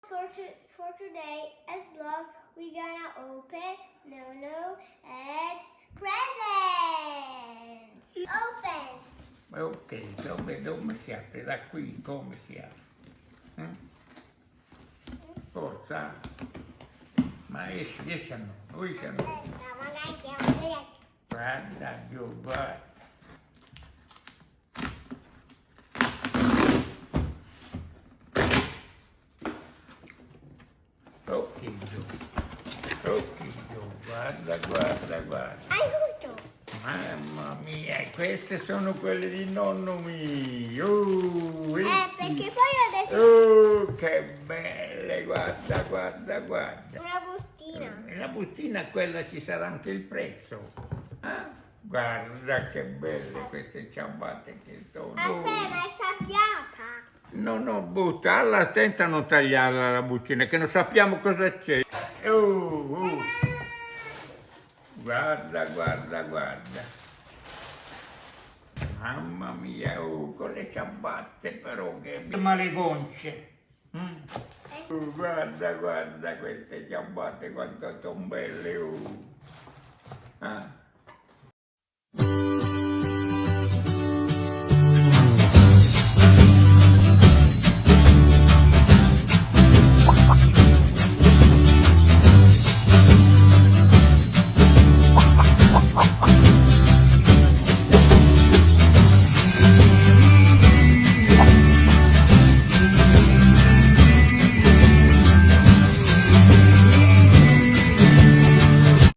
For today, as vlog, we're gonna open it's presents. Open. Ok, dove si apre? Da qui come si apre? Forza. Ma esci a no, esci a no. Aspetta, magari ti apri. Guarda giù, guarda. Occhio giù, guarda, guarda, guarda. Aiuto. Mamma mia, queste sono quelle di nonno mio. Perché poi ho detto Che belle, guarda, guarda, guarda. una bustina. Nella bustina quella ci sarà anche il prezzo. Guarda che belle queste ciabatte che sono. Aspetta, è sabbiata. No, buttala, attenta a non tagliarla la bustina, che non sappiamo cosa c'è. Guarda, guarda, guarda. Mamma mia, con le ciabatte però che malegonce. Guarda, guarda queste ciabatte quanto sono belle.